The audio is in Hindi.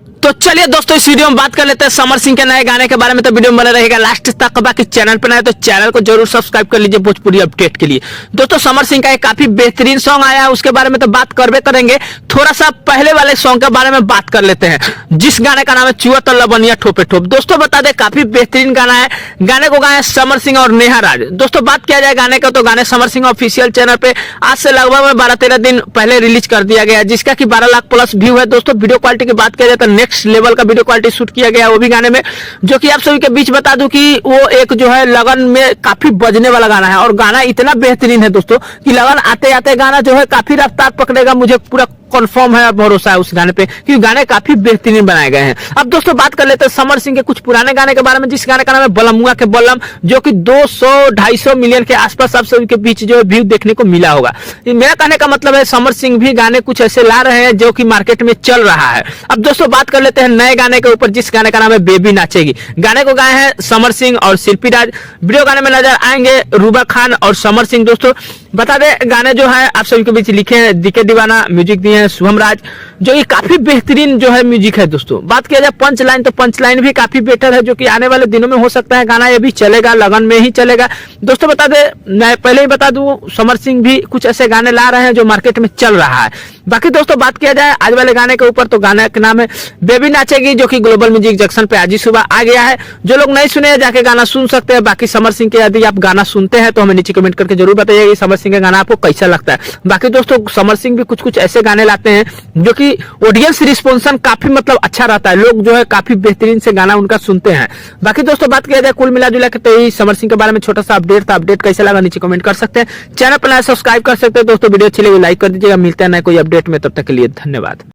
तो चलिए दोस्तों, इस वीडियो में बात कर लेते हैं समर सिंह के नए गाने के बारे में। तो वीडियो में बने रहेगा लास्ट तक। बाकी चैनल पर नए तो चैनल को जरूर सब्सक्राइब कर लीजिए भोजपुरी अपडेट के लिए। दोस्तों, समर सिंह का एक काफी बेहतरीन सॉन्ग आया है, उसके बारे में तो बात करबे करेंगे। थोड़ा सा पहले वाले सॉन्ग के बारे में बात कर लेते हैं, जिस गाने का नाम है चुआ तो लबनिया ठोपे ठोप। दोस्तों बता दें, काफी बेहतरीन गाना है। गाने को गाए समर सिंह और नेहा राज। दोस्तों बात किया जाए गाने का, तो गाने समर सिंह ऑफिशियल चैनल पे आज से लगभग 12-13 दिन पहले रिलीज कर दिया गया है, जिसका कि 12 लाख प्लस व्यू है। दोस्तों वीडियो क्वालिटी की बात किया जाए तो नेक्स्ट लेवल का वीडियो क्वालिटी शूट किया गया है वो भी गाने में, जो कि आप सभी के बीच बता दूं कि वो एक जो है लगन में काफी बजने वाला गाना है। और गाना इतना बेहतरीन है दोस्तों कि लगन आते आते गाना जो है काफी रफ्तार पकड़ेगा, मुझे पूरा कन्फर्म है और भरोसा है उस गाने पे, क्योंकि गाने काफी बेहतरीन बनाए गए हैं। अब दोस्तों बात कर लेते हैं समर सिंह के कुछ पुराने गाने के बारे में, जिस गाने का नाम है बलमुआ के बलम, जो कि 200-250 मिलियन के आसपास आप सभी के बीच जो है व्यू देखने को मिला होगा। मेरा कहने का मतलब है समर सिंह भी गाने कुछ ऐसे ला रहे हैं जो कि मार्केट में चल रहा है। अब दोस्तों बात कर लेते हैं नए गाने के ऊपर, जिस गाने का नाम है बेबी नाचेगी। गाने को गाए हैं समर सिंह और शिल्पी राज। वीडियो गाने में नजर आएंगे रूबा खान और समर सिंह। दोस्तों बता दें, गाने जो है आप सभी के बीच लिखे हैं डीके दीवाना, म्यूजिक दिए हैं शुभम राज, जो ये काफी बेहतरीन जो है म्यूजिक है। दोस्तों बात किया जाए पंच लाइन, तो पंच लाइन भी काफी बेटर है, जो कि आने वाले दिनों में हो सकता है गाना ये भी चलेगा, लगन में ही चलेगा। दोस्तों बता दें, मैं पहले ही बता दूं, समर सिंह भी कुछ ऐसे गाने ला रहे हैं जो मार्केट में चल रहा है। बाकी दोस्तों बात किया जाए आज वाले गाने के ऊपर, तो गाने का नाम है बेबी नाचेगी, जो कि ग्लोबल म्यूजिक जंक्शन पे आज ही सुबह आ गया है। जो लोग नहीं सुने जाके गाना सुन सकते हैं। बाकी समर सिंह के यदि आप गाना सुनते हैं तो हमें नीचे कमेंट करके जरूर बताइए समर सिंह का गाना आपको कैसा लगता है। बाकी दोस्तों समर सिंह भी कुछ कुछ ऐसे गाने लाते हैं जो कि ऑडियंस रिस्पॉन्सन काफी मतलब अच्छा रहता है, लोग जो है काफी बेहतरीन से गाना उनका सुनते हैं। बाकी दोस्तों बात किया जाए कुल मिला जुला के, तो यही समर सिंह के बारे में छोटा सा अपडेट था। अपडेट कैसा लगा नीचे कमेंट कर सकते हैं, चैनल पर सब्सक्राइब कर सकते हैं। दोस्तों वीडियो अच्छी लगी लाइक कर दीजिएगा। मिलते हैं नए कोई अपडेट में, तब तक के लिए धन्यवाद।